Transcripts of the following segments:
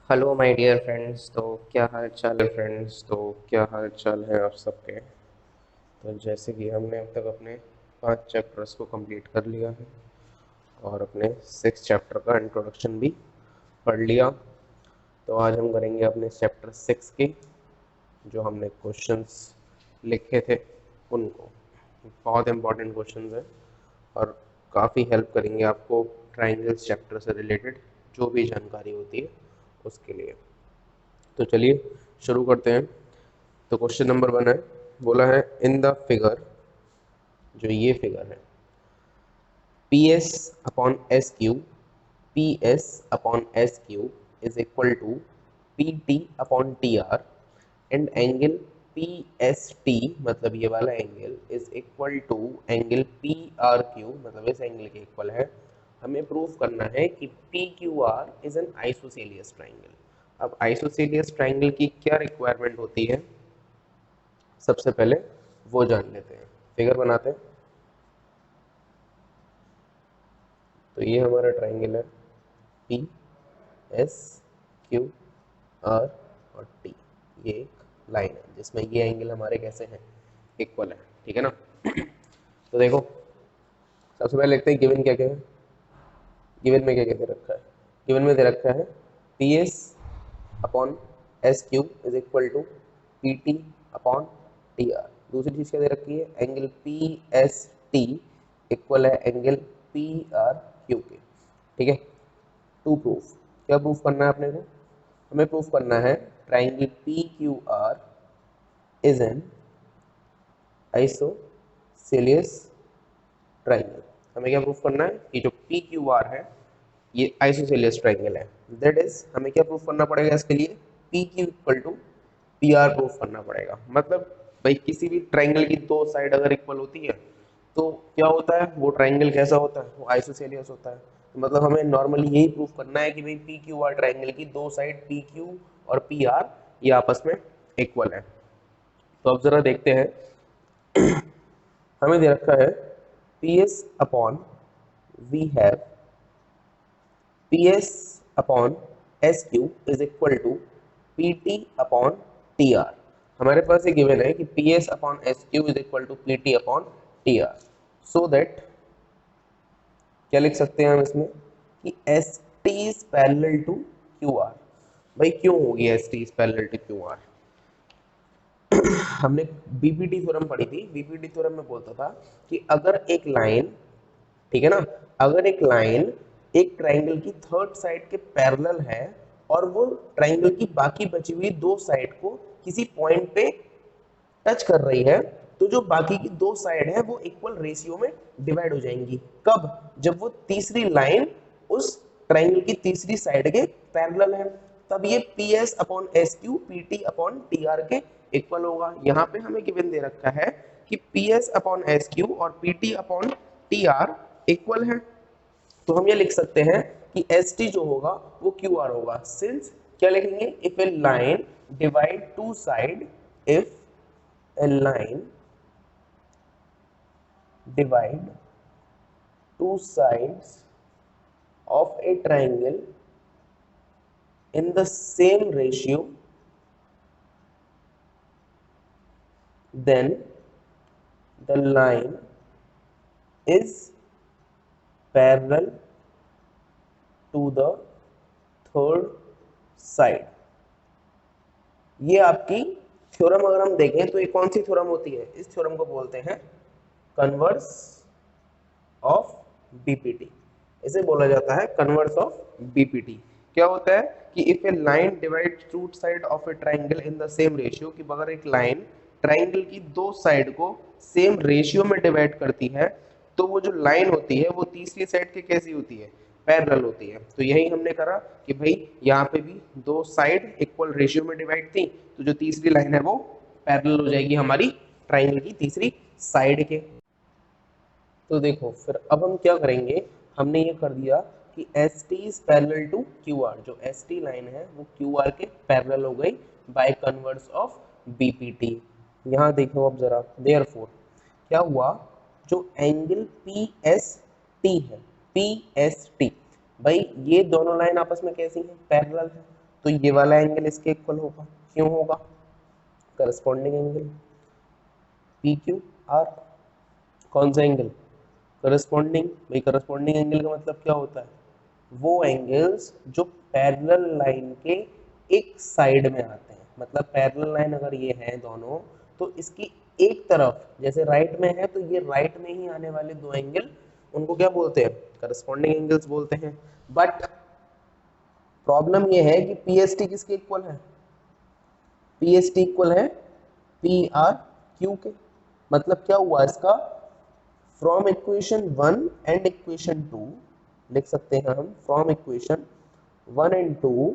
Hello my dear friends. तो क्या हाल चाल है फ्रेंड्स? तो क्या हाल चाल है आप सबके? तो जैसे कि हमने अब तक अपने 5 चैप्टर्स को कंप्लीट कर लिया है और अपने 6 चैप्टर का इंट्रोडक्शन भी पढ़ लिया। तो आज हम करेंगे अपने चैप्टर 6 के जो हमने क्वेश्चंस लिखे थे उनको। बहुत इंपॉर्टेंट क्वेश्चंस हैं और काफ़ी हेल्प करेंगे आपको ट्राइंगल्स चैप्टर से रिलेटेड जो भी जानकारी होती है उसके लिए। तो चलिए शुरू करते हैं। तो क्वेश्चन नंबर 1 है, बोला है इन द फिगर, जो ये फिगर है, P S upon S Q, P S upon S Q is equal to P T upon T R and angle P S T, मतलब ये वाला angle, is equal to angle P R Q, मतलब इस angle के equal है। हमें prove करना है कि P Q R is an isosceles triangle. अब आइसोसेलियस ट्राइंगल की क्या रिक्वायरमेंट होती है, सबसे पहले वो जान लेते हैं। फिगर बनाते हैं। तो ये हमारा ट्राइंगल है, पी एस क्यू आर और टी। ये एक लाइन है जिसमें ये एंगल हमारे कैसे हैं, इक्वल है। ठीक है ना? तो देखो, सबसे पहले लिखते हैं गिवन क्या क्या है। गिवन में क्या क्या दे रखा है? गिवन में दे रखा है P S upon S Q is equal to P T upon T R. दूसरी चीज क्या दे रखी है? Angle P S T equal है एंगल पी आर क्यू के। ठीक है। टू प्रूफ, क्या प्रूफ करना है अपने को? हमें प्रूफ करना है triangle P Q R is an isosceles triangle. हमें क्या प्रूफ करना है कि जो पी क्यू आर है ये आइसोसेलियस ट्राइंगल है। दैट इज हमें क्या प्रूफ करना पड़ेगा इसके लिए? P Q equal to P R proof करना पड़ेगा। मतलब भाई किसी भी ट्राइंगल की दो साइड अगर इक्वल होती है तो क्या होता है, वो ट्राइंगल कैसा होता है? वो आइसोसेलियस होता है। तो मतलब हमें नॉर्मली यही प्रूफ करना है कि भाई पी क्यू आर ट्राइंगल की दो साइड पी क्यू और पी आर ये आपस में इक्वल है। तो अब जरा देखते हैं। हमें दे रखा है P S upon, we have P S upon S Q is equal to P T upon T R. हमारे पास ये गिवन है कि P S upon S Q is equal to P T upon T R. So that क्या लिख सकते हैं हम इसमें कि S T is parallel to Q R. भाई क्यों होगी S T is parallel to Q R? हमने बीपीटी थ्योरम पढ़ी थी। बीपीटी थ्योरम में बोलता था कि अगर एक लाइन, ठीक है ना, अगर एक लाइन एक ट्राइंगल की थर्ड साइड के पैरेलल है और वो ट्राइंगल की बाकी बची हुई दो साइड को किसी पॉइंट पे टच कर रही है, तो जो बाकी की दो साइड है वो इक्वल रेशियो में डिवाइड हो जाएंगी। कब? जब वो तीसरी लाइन उस ट्राइंगल की तीसरी साइड के पैरेलल है, तब ये P S upon S Q P T upon T R के इक्वल होगा। यहाँ पे हमें गिवन दे रखा है कि P S upon S Q और P T upon T R equal है। तो हम ये लिख सकते हैं कि एस टी जो होगा वो क्यू आर होगा। सिंस क्या लिखेंगे? If A line divide two side, if a line divide two sides of a triangle in the same ratio, then the line is parallel to the third side। ये आपकी theorem अगर हम देखें तो ये कौन सी थ्योरम होती है? इस थ्योरम को बोलते हैं कन्वर्स ऑफ बीपीटी। इसे बोला जाता है कन्वर्स ऑफ बीपीटी। क्या होता है कि if A line divide two side of A triangle in the same ratio, कि अगर एक लाइन ट्राइंगल की दो साइड को सेम रेशियो में डिवाइड करती है तो वो जो लाइन होती है वो तीसरी साइड के कैसी होती है? पैरेलल होती है। तो यही हमने करा कि भाई यहाँ पे भी दो साइड इक्वल रेशियो में डिवाइड थी, तो जो तीसरी लाइन है वो पैरेलल हो जाएगी हमारी ट्राइंगल की तीसरी साइड के। तो देखो फिर अब हम क्या करेंगे, हमने ये कर दिया कि S T is parallel to Q R. जो एस टी लाइन है वो क्यू आर के पैरेलल हो गई बाय कन्वर्स ऑफ बीपीटी। यहाँ देखो अब जरा, देयरफॉर क्या हुआ, जो एंगल पी एस टी है, पी एस टी, भाई ये दोनों लाइन आपस में कैसी है? पैरेलल है। तो ये वाला एंगल इसके इक्वल होगा। क्यों होगा? Corresponding angle P Q are. कौन सा एंगल? करस्पॉन्डिंग। भाई करस्पॉन्डिंग एंगल का मतलब क्या होता है? वो एंगल्स जो पैरेलल लाइन के एक साइड में आते हैं। मतलब पैरेलल लाइन अगर ये है दोनों, तो इसकी एक तरफ जैसे राइट में है, तो ये राइट में ही आने वाले दो एंगल, उनको क्या बोलते हैं? करस्पॉन्डिंग एंगल्स बोलते हैं। बट प्रॉब्लम ये है कि पीएसटी किसके इक्वल है? पीएसटी इक्वल है पी आर क्यू के। मतलब क्या हुआ इसका? फ्रॉम इक्वेशन 1 एंड इक्वेशन 2 लिख सकते हैं हम, फ्रॉम इक्वेशन 1 एंड 2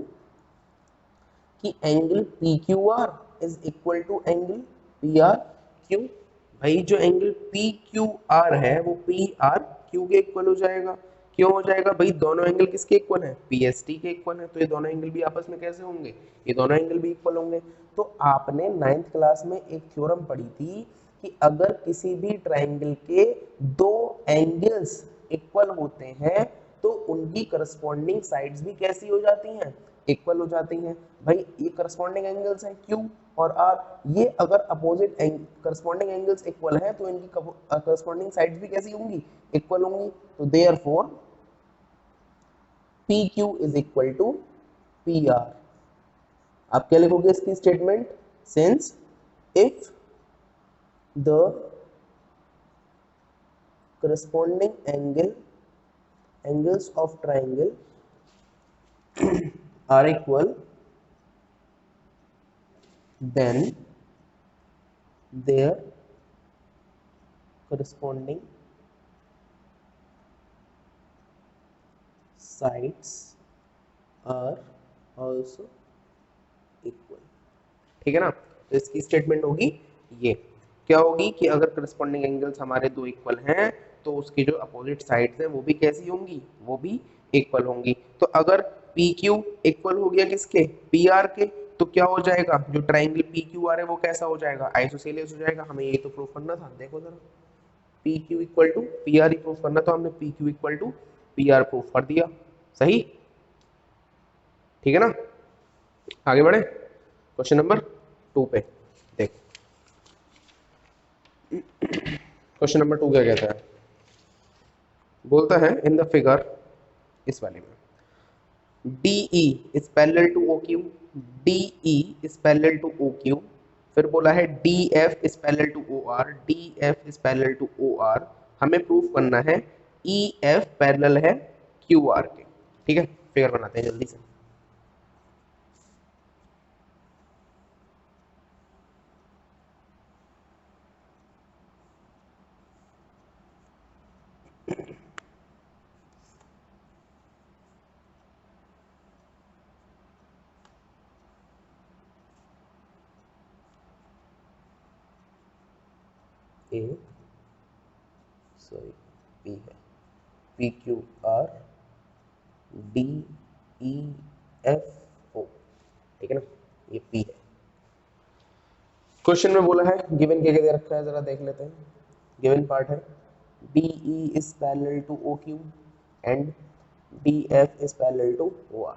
कि angle P Q R is equal to angle P R Q. भाई जो एंगल पी क्यू आर है वो पी आर क्यू के इक्वल हो जाएगा। क्यों हो जाएगा? भाई दोनों एंगल किसके इक्वल है? पीएसटी के इक्वल है, तो ये दोनों एंगल भी आपस में कैसे होंगे? ये दोनों एंगल भी इक्वल होंगे। तो आपने 9th क्लास में एक थ्योरम पढ़ी थी कि अगर किसी भी ट्राइंगल के दो एंगल्स इक्वल होते हैं तो उनकी करस्पॉन्डिंग साइड्स भी कैसी हो जाती हैं? इक्वल हो जाती हैं। भाई ये करस्पॉन्डिंग एंगल्स हैं क्यू और आर, ये अगर अपोजिट करस्पॉन्डिंग एंगल्स इक्वल हैं तो इनकी करस्पॉन्डिंग साइड्स भी कैसी होंगी? इक्वल होंगी। तो therefore P Q is equal to P R. आप क्या लिखोगे इसकी statement? Since if the corresponding angles of triangle are equal, then their corresponding sides are also equal। ठीक है ना? तो इसकी स्टेटमेंट होगी ये, क्या होगी कि अगर करस्पॉन्डिंग एंगल्स हमारे दो इक्वल हैं तो उसकी जो अपोजिट साइड्स हैं वो भी कैसी होंगी? वो भी इक्वल होंगी। तो अगर पी क्यू इक्वल हो गया किसके? पी आर के, तो क्या हो जाएगा? जो ट्राइंगल पी क्यू आर है वो कैसा हो जाएगा? आइसोसेलेस हो जाएगा। हमें ये तो प्रूव करना था, देखो जरा, P Q equal to P R ही प्रूव करना, तो हमने P Q equal to P R prove कर दिया। सही, ठीक है ना? आगे बढ़े क्वेश्चन नंबर 2 पे। देखो क्वेश्चन नंबर 2 क्या कहता है? बोलता है इन द फिगर, इस वाले में, DE is parallel to OQ, DE is parallel to OQ, फिर बोला है DF is parallel to OR, DF is parallel to OR। हमें प्रूफ करना है EF पैरेलल है QR के। ठीक है, फिगर बनाते हैं जल्दी से। ए सॉरी पी है, P Q R D E F O. ठीक है ना, ये पी है। क्वेश्चन में बोला है, गिवन क्या क्या दे रखा है जरा देख लेते हैं। गिवन पार्ट है DE is parallel to OQ and DF is parallel to OR।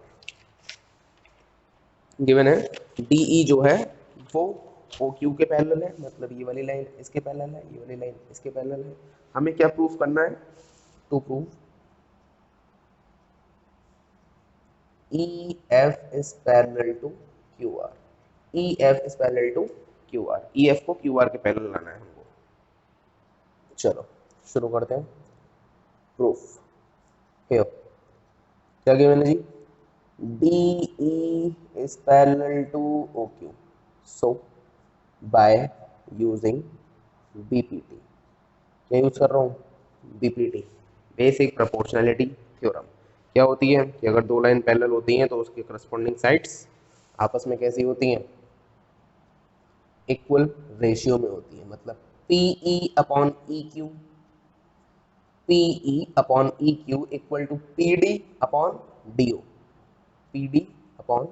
Given है DE जो है वो OQ के पैरेलल है, मतलब ये वाली लाइन इसके पैरेलल है, ये वाली लाइन इसके पैरेलल है। हमें क्या प्रूफ करना है? To prove EF is parallel to QR। EF is parallel to QR। EF को QR के पैरेलल लाना है हमको। चलो शुरू करते हैं प्रूफ। क्या गिवन है जी? DE is parallel to OQ, so by using BPT, क्या यूज कर रहा हूँ? BPT, basic proportionality theorem. क्या होती है कि अगर दो लाइन पैरेलल होती हैं तो उसके करस्पॉन्डिंग साइड्स आपस में कैसी होती हैं? इक्वल रेशियो में होती है। मतलब PE upon EQ, PE upon EQ equal to PD upon DO, PD upon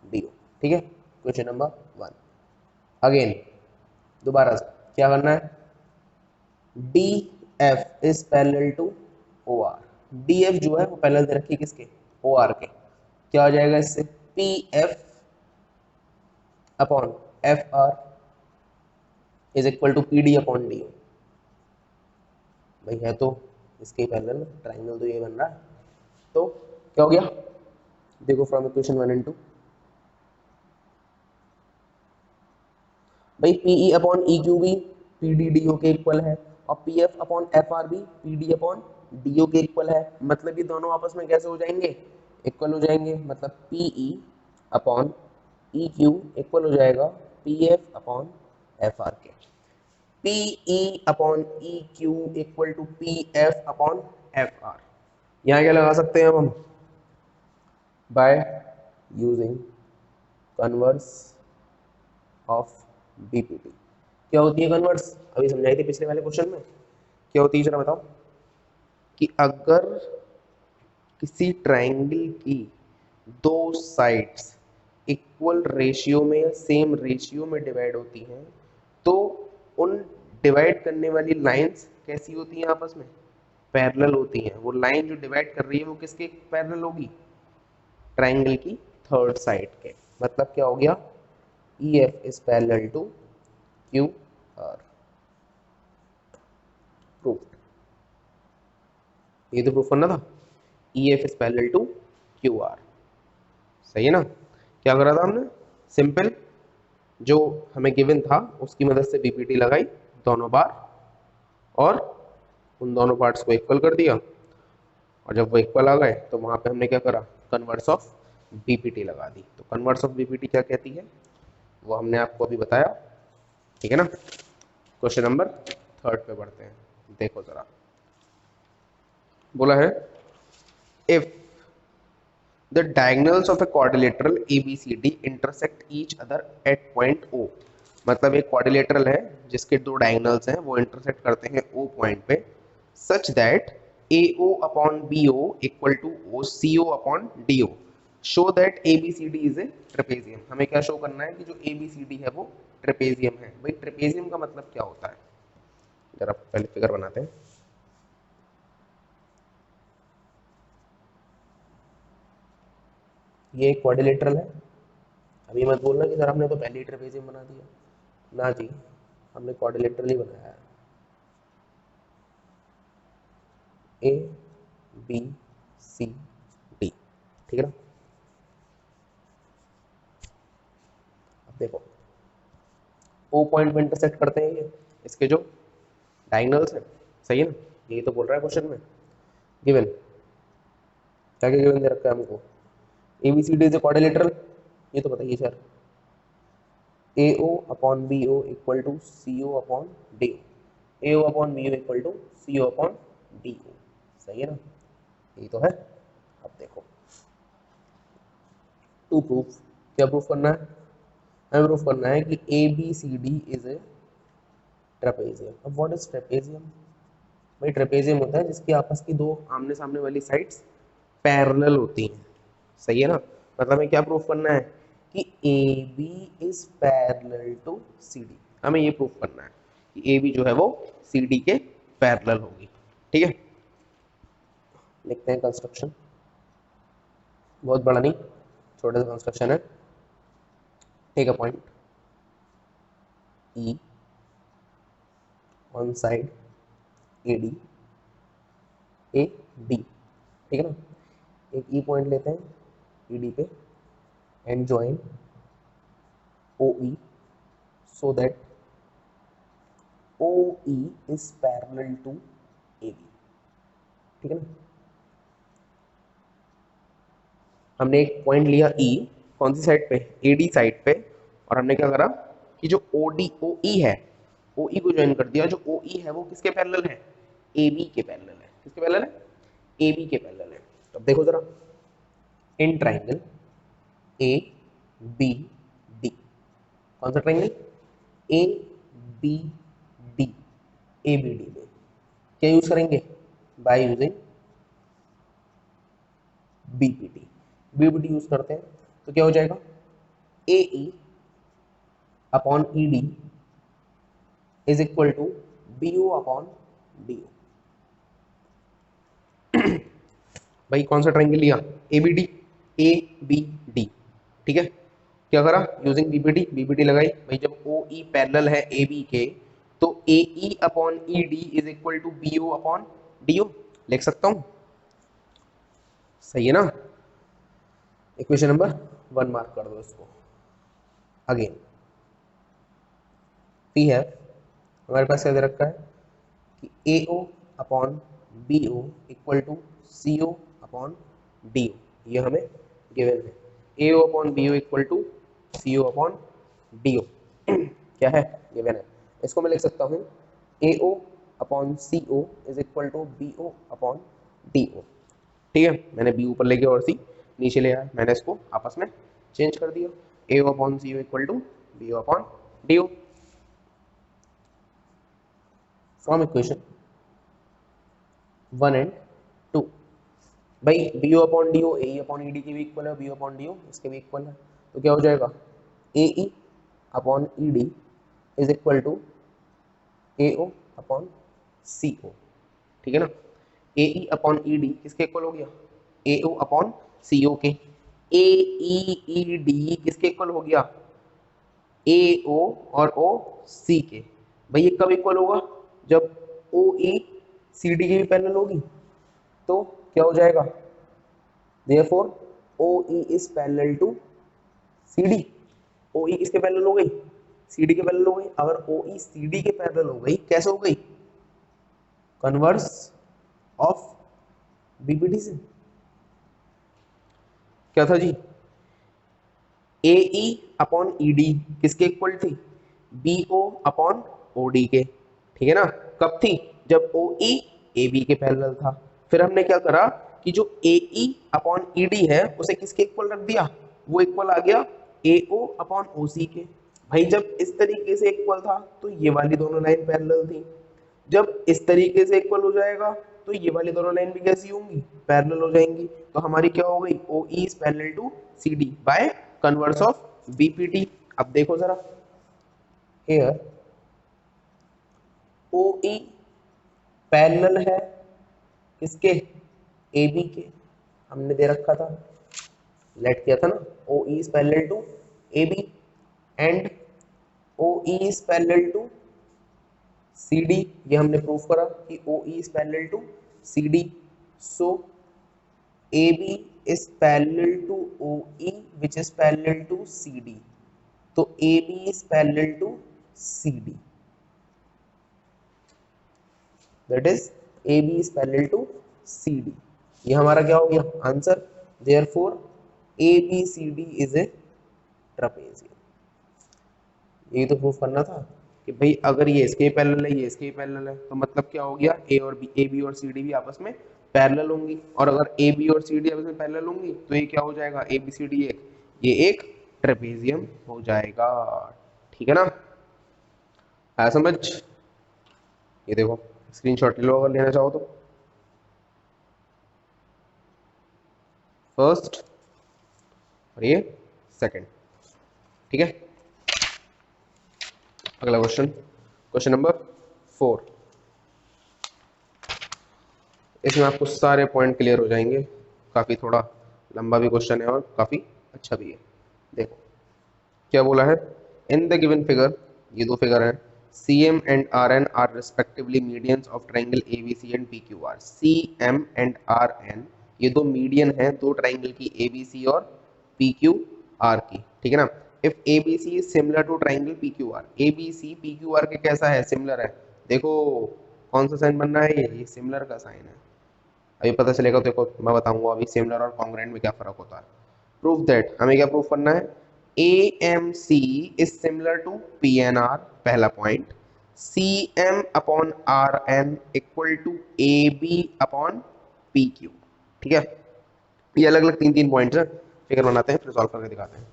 DO। ठीक है, क्वेश्चन नंबर 1। अगेन दोबारा से क्या करना है? DF is parallel to OR। DF जो है वो पैरेलल दे रखी है किसके? OR के। क्या हो जाएगा इससे? P F upon F R is equal to P D upon D. भाई है तो इसके पैरेलल ट्राइंगल तो ये बन रहा है, तो क्या हो गया देखो फ्रॉम इक्वेशन 1 एंड 2। भाई P E upon E Q भी पी डी डी ओ के इक्वल है और P F upon F R भी P D upon D O के इक्वल है। मतलब ये दोनों आपस में कैसे हो जाएंगे, इक्वल हो जाएंगे। मतलब P E upon E Q equal हो जाएगा P F upon F R के। P E upon E Q equal to P F upon F R. यहाँ क्या लगा सकते हैं अब हम, by using converse of BPT. क्या होती है कन्वर्स, अभी समझाई थी पिछले वाले क्वेश्चन में। क्या होती है जरा बताओ, कि अगर किसी ट्राइंगल की दो साइड्स इक्वल रेशियो में या सेम रेशियो में डिवाइड होती हैं तो उन डिवाइड करने वाली लाइंस कैसी होती हैं, आपस में पैरेलल होती हैं। वो लाइन जो डिवाइड कर रही है वो किसके पैरेलल होगी, ट्राइंगल की थर्ड साइड के। मतलब क्या हो गया, E F is parallel to Q R. Proof, ये तो प्रूफ करना था, E F is parallel to Q R. सही है ना। क्या करा था हमने, सिंपल जो हमें गिवन था उसकी मदद से बीपीटी लगाई दोनों बार और उन दोनों पार्ट्स को इक्वल कर दिया, और जब वो इक्वल आ गए तो वहां पे हमने क्या करा, कन्वर्स ऑफ बीपीटी लगा दी। तो कन्वर्स ऑफ बीपीटी क्या कहती है वो हमने आपको अभी बताया, ठीक है ना। क्वेश्चन नंबर 3 पे बढ़ते हैं। देखो जरा, बोला है if the diagonals of a quadrilateral ABCD intersect each other at point O। मतलब एक quadrilateral है जिसके दो डायगोनल्स हैं वो इंटरसेक्ट करते हैं O पॉइंट पे, such that AO upon BO equal to OCO upon DO। show that ABCD is a trapezium। हमें क्या शो करना है कि जो ABCD है वो ट्रेपेजियम है। भाई ट्रेपेजियम का मतलब क्या होता है, जरा पहले फिगर बनाते हैं। ये एक क्वाड्रिलेटरल है। अभी मत बोलना कि सर हमने तो पहले ही ट्रेपेजियम बना दिया, ना जी, हमने क्वाड्रिलेटरल ही बनाया है। ए बी सी डी, ठीक है ना। अब देखो ओ पॉइंट में इंटरसेक्ट करते हैं ये इसके जो डायगोनल्स हैं, सही है ना। यही तो बोल रहा है क्वेश्चन में गिवन, क्या क्या गिवन दे रखा है हमको, A B C D is a quadrilateral, ये तो बताइए sir. A O upon B O equal to C O upon D O, A O upon B O equal to C O upon D O, सही है ना, यही तो है। अब देखो टू प्रूफ, क्या प्रूफ करना है, हमें प्रूफ करना है कि A B C D is a trapezium. अब व्हाट इज ट्रेपेजियम, भाई ट्रेपेजियम होता है जिसकी आपस की दो आमने सामने वाली साइड्स पैरेलल होती हैं, सही है ना। मतलब हमें क्या प्रूफ करना है कि A B is parallel to C D. हमें ये प्रूफ करना है कि ए बी जो है वो सी डी के पैरेलल होगी, ठीक है। लिखते हैं कंस्ट्रक्शन, बहुत बड़ा नहीं, छोटा सा कंस्ट्रक्शन है। Take a point E on side A D, A D, ठीक है ना। एक ई पॉइंट लेते हैं ई डी पे and join O E so that O E is parallel to A B, ठीक है ना। हमने एक पॉइंट लिया ई, कौन सी साइड पे, ए डी साइड पे, और हमने क्या करा कि जो ओ डी ओ ई है ओ ई को ज्वाइन कर दिया। जो ओ ई है वो किसके पैरेलल है, ए बी के पैरेलल है। किसके पैरेलल है, ए बी के पैरेलल है। तो अब देखो जरा, in triangle A B D, कौन सा triangle, A B D, A B D में क्या यूज करेंगे, by using BPT. BPT use करते हैं तो क्या हो जाएगा, A E upon E D is equal to B O upon D O. भाई कौन सा ट्राइंगल लिया, A B D, A B D, ठीक है, क्या करा, यूजिंग बीपीटी, बीपीटी लगाई भाई। जब ओ ई पैरेलल है ए बी के, तो A E upon E D is equal to B O upon D O, लिख सकता हूं, सही है ना। इक्वेशन नंबर 1 मार्क कर दो इसको। अगेन वी हैव, हमारे पास क्या दे रखा है कि A O upon B O equal to C O upon D O, ये हमें गिवन है। A O upon B O equal to C O upon D O क्या है, गिवन है। इसको मैं लिख सकता हूँ A O upon C O is equal to B O upon D O. ठीक है, मैंने बी ऊपर लेके और सी नीचे ले आया, मैंने इसको आपस में चेंज कर दिया। A O upon C O equal to B O upon D O. From equation 1 and 2 भाई B O upon D O A upon E D के भी इक्वल है, B O upon D O इसके भी equal है, तो क्या हो जाएगा A E upon E D is equal to A O upon C O. ठीक है ना, A E upon E D किसके इक्वल हो गया, ए ओ अपॉन सी ओ के। ए ई डी किसके इक्वल हो गया, ए ओ और ओ सी के। भाई ये कब इक्वल होगा, जब ओ ई सी डी की भी पैरेलल होगी, तो क्या हो जाएगा, therefore OE is parallel to CD। OE किसके पैरेलल हो गई, CD के पैरेलल हो गई। अगर OE CD के पैरेलल हो गई, कैसे हो गई, कन्वर्स ऑफ बीपीटी से। क्या था जी, AE अपॉन ED किसके इक्वल थी, BO अपॉन OD के। ठीक है ना, कब थी, जब OE AB के पैरेलल था। फिर हमने क्या करा कि जो AE अपॉन ED है उसे किसके इक्वल रख दिया, वो इक्वल आ गया AO अपॉन OC के। भाई जब इस तरीके से इक्वल था तो ये वाली दोनों लाइन पैरेलल थी, जब इस तरीके से इक्वल हो जाएगा तो ये वाली दोनों लाइन भी कैसी होंगी, पैरेलल हो जाएंगी। तो हमारी क्या हो गई, O E is parallel to C D by converse of BPT. अब देखो जरा, हियर ओ ई पैरेलल है किसके, ए बी के, हमने दे रखा था, लेट किया था ना, O E is parallel to A B and O E is parallel to C D. ये हमने प्रूफ करा कि O E is parallel to C D, so A B is parallel to O E which is parallel to C D. तो A B is parallel to C D, that is A B is parallel to C D. ये हमारा क्या हो गया answer, therefore A B C D is a trapezium. ये तो proof करना था कि भाई अगर ये इसके पैरेलल है, ये इसके पैरेलल है, तो मतलब क्या हो गया, ए और बी, ए बी और सी डी भी आपस में पैरेलल होंगी। और अगर ए बी और सी डी आपस में पैरेलल होंगी तो ये क्या हो जाएगा, ए बी सी डी एक, ये एक ट्रेपेजियम हो जाएगा। ठीक है ना, आया समझ। ये देखो स्क्रीनशॉट ले लो अगर लेना चाहो तो, फर्स्ट और ये सेकंड। ठीक है, अगला क्वेश्चन, क्वेश्चन नंबर 4। इसमें आपको सारे पॉइंट क्लियर हो जाएंगे, काफ़ी थोड़ा लंबा भी क्वेश्चन है और काफ़ी अच्छा भी है। देखो क्या बोला है, इन द गिवन फिगर, ये दो फिगर हैं, C M and R N are respectively medians of triangle A B C and P Q R. C M and R N ये दो मीडियन हैं दो ट्राइंगल की, ए बी सी और पी क्यू आर की। ठीक है ना, if A B C is similar to triangle P Q R, A B C P Q R के कैसा है, सिमिलर है। देखो कौन सा साइन बनना है, ये सिमिलर का साइन है। अभी पता चलेगा, देखो मैं बताऊंगा अभी सिमिलर और कॉन्ग्रुएंट में क्या फर्क होता है। प्रूफ दैट, हमें क्या प्रूफ करना है, A M C is similar to P N R, पहला point. C M upon R N equal to A B upon P Q. ठीक है, ये अलग अलग तीन तीन पॉइंट्स हैं, फिगर बनाते हैं फिर सॉल्व करके दिखाते हैं।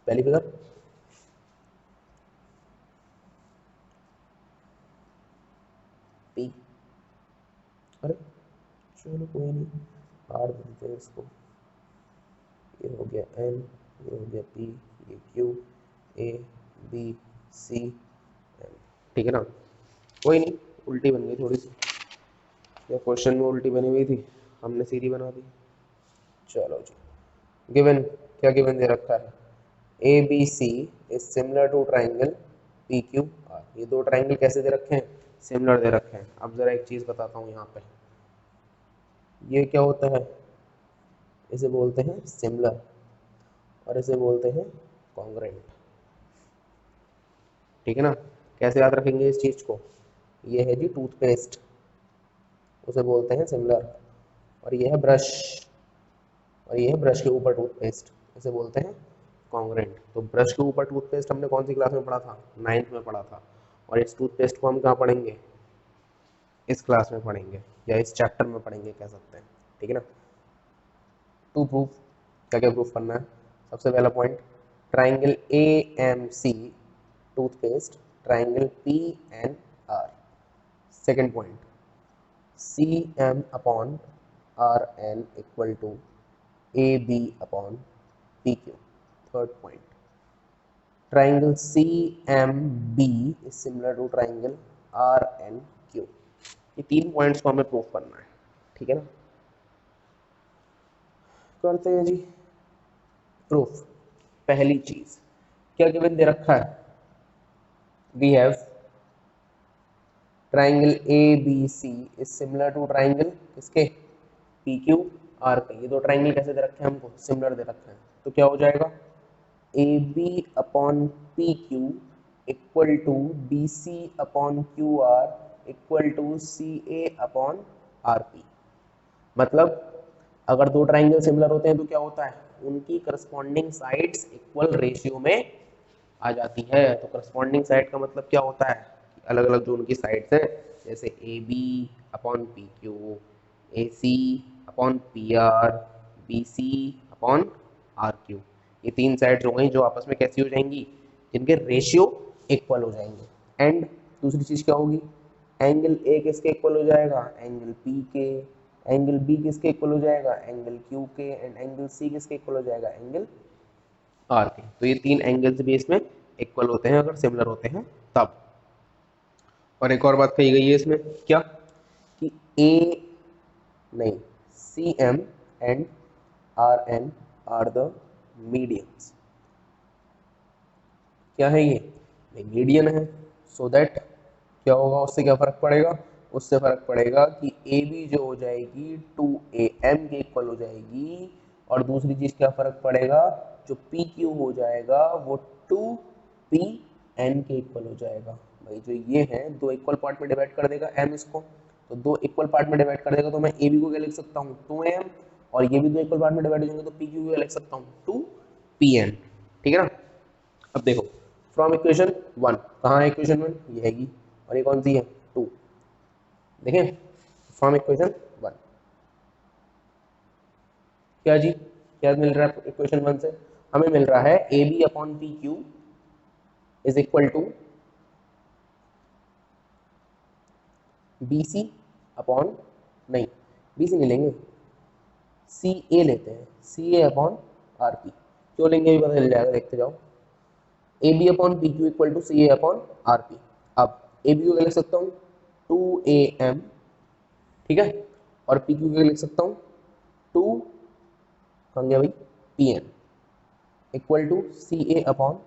पहली फिगर, पी, अरे चलो कोई नहीं, आर देते हैं इसको, ये हो गया एन, ये हो गया पी, ये Q, A B C M, ठीक है ना। कोई नहीं, उल्टी बन गई थोड़ी सी, या क्वेश्चन में उल्टी बनी हुई थी, हमने सीधी बना दी। चलो जी, गिवन, क्या गिवन दे रखा है, A B C is similar to triangle P Q R. ये दो ट्राइंगल कैसे दे रखे हैं, सिमिलर दे रखे हैं। अब जरा एक चीज बताता हूँ यहाँ पे, ये क्या होता है, इसे बोलते हैं सिमिलर और इसे बोलते हैं कॉन्ग्रुएंट, ठीक है ना। कैसे याद रखेंगे इस चीज को, ये है जी टूथपेस्ट, उसे बोलते हैं सिमिलर, और ये है ब्रश, और ये है ब्रश के ऊपर टूथपेस्ट, इसे बोलते हैं कॉन्ग्रुएंट। तो ब्रश के ऊपर टूथपेस्ट हमने कौन सी क्लास में पढ़ा था, 9th में पढ़ा था, और इस टूथपेस्ट को हम कहाँ पढ़ेंगे, इस क्लास में पढ़ेंगे, या इस चैप्टर में पढ़ेंगे कह सकते हैं, ठीक है ना। टू प्रूफ, क्या क्या प्रूफ करना है, सबसे पहला point, triangle A M C टूथपेस्ट triangle P N R. Second point, C M upon R N equal to A B upon P Q. Third point, triangle CMB is similar to triangle RNQ। ये तीन points को हमें prove करना है, ठीक है ना। करते हैं जी प्रूफ। पहली चीज, क्या गिवन दे रखा है, we have triangle ABC is similar to triangle किसके, PQR के। ये दो ट्राइंगल कैसे दे रखे हैं हमको, सिमिलर दे रखे हैं। तो क्या हो जाएगा, AB upon PQ equal to BC upon QR equal to CA upon RP। मतलब अगर दो ट्राइंगल सिमिलर होते हैं तो क्या होता है, उनकी करस्पॉन्डिंग साइड्स इक्वल रेशियो में आ जाती है। तो करस्पॉन्डिंग साइड का मतलब क्या होता है, अलग अलग जो उनकी साइड्स हैं, जैसे AB upon PQ, AC upon PR, BC upon RQ। ये तीन साइड्स हो गई जो आपस में कैसी हो जाएंगी, जिनके रेशियो इक्वल हो जाएंगे। एंड दूसरी चीज क्या होगी, एंगल ए किसके इक्वल हो जाएगा, एंगल पी के, एंगल बी किसके इक्वल हो जाएगा, एंगल क्यू के, एंड एंगल सी किसके इक्वल हो जाएगा, एंगल आर के। तो ये तीन एंगल्स भी इसमें इक्वल होते हैं अगर सिमिलर होते हैं तब। और एक और बात कही गई है इसमें, क्या कि ए नहीं, C M and R N are the medians. क्या है ये, मीडियन है। सो दैट क्या होगा, उससे क्या फर्क पड़ेगा, उससे फर्क पड़ेगा कि ए बी जो हो जाएगी 2AM के इक्वल हो जाएगी, और दूसरी चीज क्या फर्क पड़ेगा, जो पी क्यू हो जाएगा वो 2PN के इक्वल हो जाएगा। भाई जो ये है दो इक्वल पार्ट में डिवाइड कर देगा एम इसको, तो दो इक्वल पार्ट में डिवाइड कर देगा, तो मैं ए बी को क्या लिख सकता हूँ 2AM, और ये भी दो इक्वल पार्ट में डिवाइड हो जाएंगे तो पी क्यू को लिख सकता हूँ 2PN, ठीक है ना। अब देखो, फ्रॉम इक्वेशन 1, कहाँ है इक्वेशन 1, ये हैगी, और ये कौन सी है 2। देखें फ्रॉम इक्वेशन 1, क्या जी, क्या मिल रहा है इक्वेशन 1 से, हमें मिल रहा है A B upon P Q is equal to B C upon, नहीं बी सी नहीं लेंगे, सी ए लेते हैं, C A upon R P. क्यों लेंगे भी पता चल जाएगा, देखते जाओ। A B upon P Q equal to C A upon R P. अब ए बी को क्या लिख सकता हूँ 2AM, ठीक है, और पी क्यू को लिख सकता हूँ 2 कहाँ गया भाई PN equal to C A upon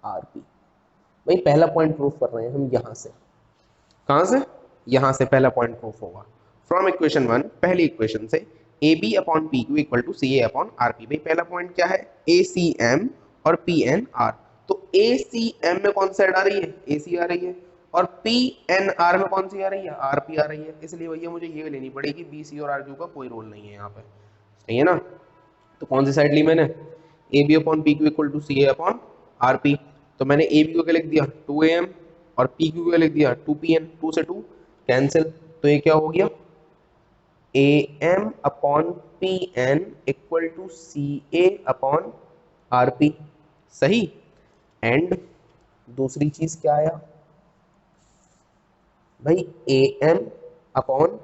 R P. भाई पहला पॉइंट प्रूफ कर रहे हैं हम यहाँ से, कहाँ से, यहाँ से पहला पॉइंट प्रूफ होगा। फ्रॉम इक्वेशन 1, पहली इक्वेशन से A B upon P Q equal to C A upon R P. भाई पहला पॉइंट क्या है, ए सी एम और पी एन आर। तो ए सी एम में कौन साइड आ रही है, ए सी आ रही है, और पी एन आर में कौन सी आ रही है, आर पी आ रही है। इसलिए भैया मुझे ये लेनी पड़ेगी, बी सी और आर क्यू का कोई रोल नहीं है यहाँ पे, सही है ना। तो कौन सी साइड ली मैंने, A B upon P Q equal to C A upon R P. तो मैंने ए बी को क्या लिख दिया 2AM, और पी क्यू को क्या लिख दिया 2PN, 2 से 2 कैंसिल, तो ये क्या हो गया A M upon P N equal to C A upon R P, सही। एंड दूसरी चीज क्या आया भाई, A M upon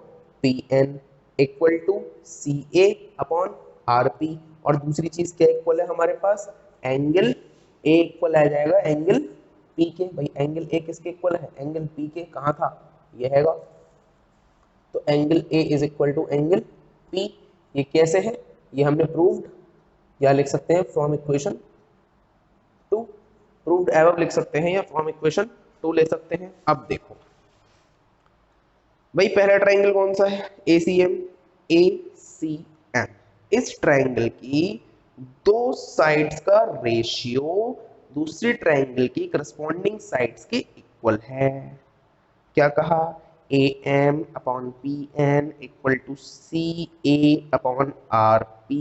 P N equal to C A upon R P, और दूसरी चीज क्या इक्वल है हमारे पास, एंगल ए इक्वल आ जाएगा एंगल पी के, भाई एंगल ए किसके इक्वल है, एंगल पी के, कहाँ था, ये हैगा, तो angle A is equal to angle P. ये कैसे है, ये हमने प्रूव्ड, या लिख सकते हैं from equation two, proved above लिख सकते हैं या फ्रॉम इक्वेशन टू ले सकते हैं। अब देखो भाई पहला ट्राइंगल कौन सा है, ACM, ACM, इस ट्राइंगल की दो साइड्स का रेशियो दूसरी ट्राइंगल की करस्पॉन्डिंग साइड्स के इक्वल है। क्या कहा, AM upon PN equal to CA upon RP,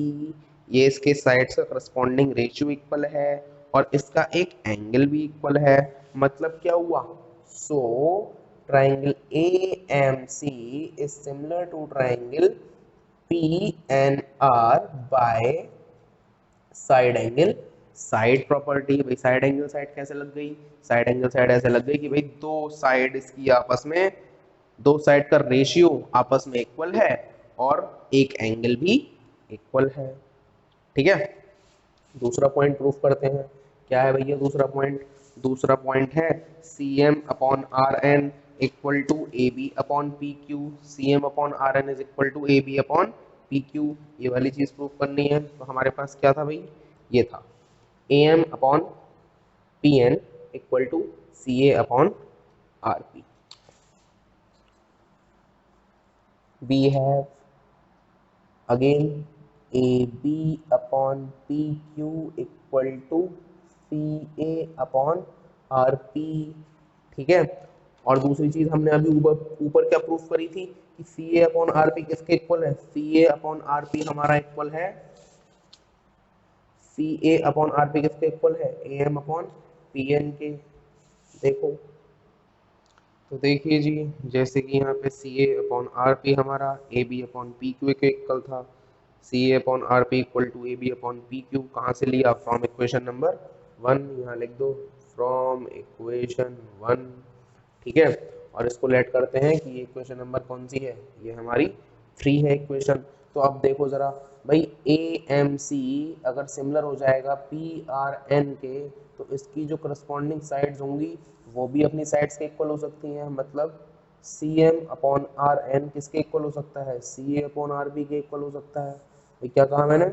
ये इसके साइड्स का करस्पॉन्डिंग रेशियो इक्वल है और इसका एक एंगल भी इक्वल है। मतलब क्या हुआ, सो triangle AMC is similar to triangle PNR by side angle side property. भाई साइड एंगल साइड कैसे लग गई, साइड एंगल साइड ऐसे लग गई कि भाई दो साइड इसकी आपस में, दो साइड का रेशियो आपस में इक्वल है और एक एंगल भी इक्वल है। ठीक है, दूसरा पॉइंट प्रूफ करते हैं। क्या है भैया दूसरा पॉइंट, दूसरा पॉइंट है CM upon RN equal to AB upon PQ, CM upon RN is equal to AB upon PQ। ये वाली चीज प्रूफ करनी है, तो हमारे पास क्या था भाई, ये था AM upon PN equal to CA upon RP। We have again AB upon PQ equal to CA upon RP। ठीक है, और दूसरी चीज हमने अभी ऊपर क्या प्रूफ करी थी कि CA अपॉन RP किसके इक्वल है, CA अपॉन RP हमारा इक्वल है, CA अपॉन RP किसके इक्वल है, AM अपॉन PN के। देखो तो देखिए जी, जैसे कि यहाँ पे CA अपॉन RP हमारा AB अपॉन PQ के इक्वल था, CA upon RP equal to AB upon PQ, कहाँ से लिया, फ्रॉम इक्वेशन नंबर 1, यहाँ लिख दो फ्रॉम इक्वेशन 1। ठीक है, और इसको लेट करते हैं कि ये इक्वेशन नंबर कौन सी है, ये हमारी 3 है इक्वेशन। तो अब देखो जरा भाई AMC अगर सिमिलर हो जाएगा PRN के, तो इसकी जो करस्पॉन्डिंग साइड्स होंगी वो भी अपनी साइड्स के इक्वल हो सकती हैं। मतलब CM अपॉन RN किसके इक्वल हो सकता है, CA अपॉन RB के इक्वल हो सकता है। ये क्या कहा मैंने,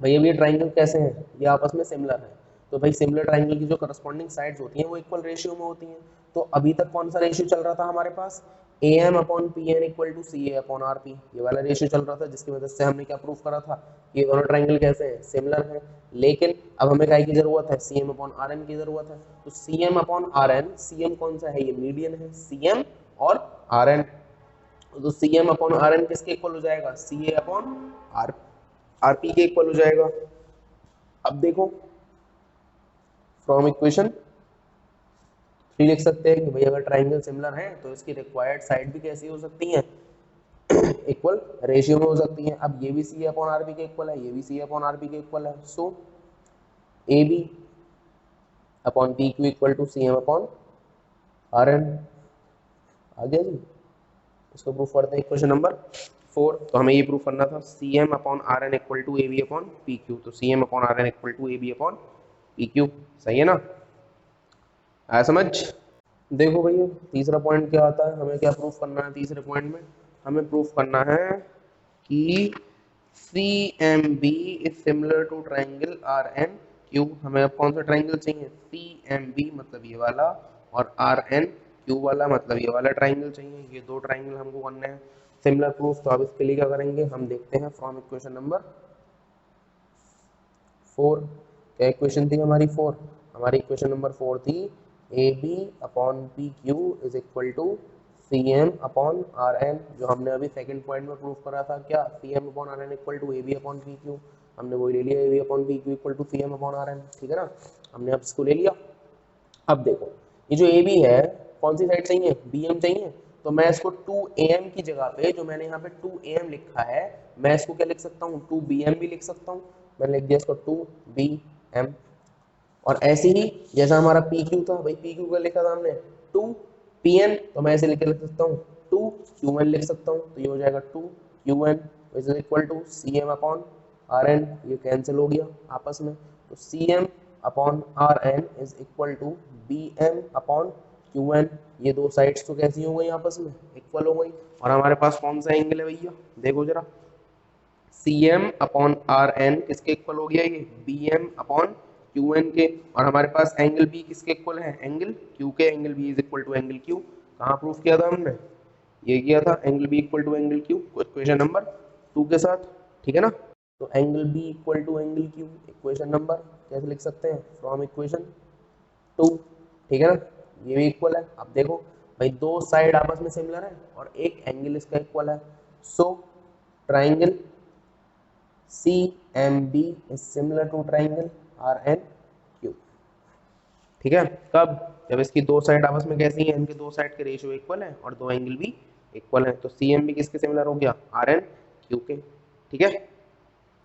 भैया ये ट्राइंगल कैसे हैं, ये आपस में सिमिलर है, तो भाई सिमिलर ट्राइंगल की जो करस्पॉन्डिंग साइड्स होती हैं वो इक्वल रेशियो में होती हैं। तो अभी तक कौन सा रेशियो चल रहा था हमारे पास, AM upon PN equal to CA upon RP, ये वाला रेशियो चल रहा था, जिसकी वजह से हमने क्या प्रूफ करा था, ये दोनों ट्राइंगल कैसे हैं, सिमिलर हैं। लेकिन अब हमें क्या की जरूरत है, CM अपॉन RN की जरूरत है। तो CM अपॉन RN, CM कौन सा है, ये मीडियन है, CM और RN, तो CM अपॉन RN किसके इक्वल हो जाएगा, CA अपॉन RP के इक्वल हो जाएगा। अब देखो फ्रॉम इक्वेशन 3 लिख सकते हैं कि भाई अगर ट्राइंगल सिमिलर है तो इसकी रिक्वायर्ड साइड भी कैसी हो सकती है, इक्वल रेशियो में हो सकती है। अब ये भी CA अपॉन RP के इक्वल है, ये भी CA अपॉन RP के इक्वल है, so AB upon PQ equal to CM upon RN। आ गया जी, इसको प्रूफ करते हैं इक्वेशन नंबर 4। तो हमें ये प्रूफ करना था CM upon RN equal to AB upon PQ, तो CM upon RN equal to AB upon PQ, सही है ना, आया समझ। देखो भैया तीसरा पॉइंट क्या आता है, हमें क्या प्रूफ करना है तीसरे पॉइंट में, हमें प्रूफ करना है कि CMB is similar to triangle RNQ। हमें अब कौन सा ट्राइंगल चाहिए, CMB मतलब ये वाला, और RNQ वाला मतलब ये वाला ट्राइंगल चाहिए। ये दो ट्राइंगल हमको करने हैं सिमिलर प्रूफ। तो अब इसके लिए क्या करेंगे, हम देखते हैं फ्रॉम इक्वेशन नंबर 4। क्या इक्वेशन थी हमारी 4, हमारी इक्वेशन नंबर 4 थी AB upon PQ is equal to CM upon RN, जो हमने अभी सेकंड पॉइंट में प्रूफ करा था, क्या CM upon RN equal to AB upon PQ, हमने वही ले लिया AB upon PQ equal to CM upon RN। ठीक है ना, हमने अब इसको ले लिया। अब देखो ये जो AB है कौन सी साइड चाहिए, BM चाहिए, तो मैं इसको 2AM की जगह पे, जो मैंने यहाँ पे 2AM लिखा है, मैं इसको क्या लिख सकता हूँ, 2BM भी लिख सकता हूँ। मैंने लिख दिया इसको 2BM। और ऐसे ही जैसा हमारा PQ था, भाई PQ का लिखा था हमने 2PN, तो मैं ऐसे लिख सकता हूँ 2QN लिख सकता हूँ, तो ये हो जाएगा 2QN is equal to CM upon RN, ये कैंसिल हो गया आपस में, तो CM upon R N is equal to B M upon Q N. ये दो साइड्स तो कैसी हो गई आपस में, इक्वल हो गई। और हमारे पास कौन सा एंगल है भैया, देखो जरा, C M upon R N किसके इक्वल हो गया, ये B M upon Q N के। और हमारे पास एंगल बी किसके इक्वल है, एंगल क्यू के। Angle B is equal to angle Q, कहाँ प्रूफ किया था हमने, ये किया था, angle B equal to angle Q, equation number 2 के साथ, ठीक है ना। तो angle B equal to angle Q, equation number कैसे लिख सकते हैं, फ्रॉम इक्वेशन 2, ठीक है ना। ये भी इक्वल है। अब देखो भाई दो साइड आपस में सिमिलर है और एक एंगल इसका इक्वल है, so triangle C M B is similar to triangle R N Q, ठीक है। कब, जब इसकी दो साइड आपस में कैसी हैं, इनके दो साइड के रेशियो इक्वल है और दो एंगल भी इक्वल है। तो सी एम बी किसके सिमिलर हो गया, आर एन क्यू के, ठीक है।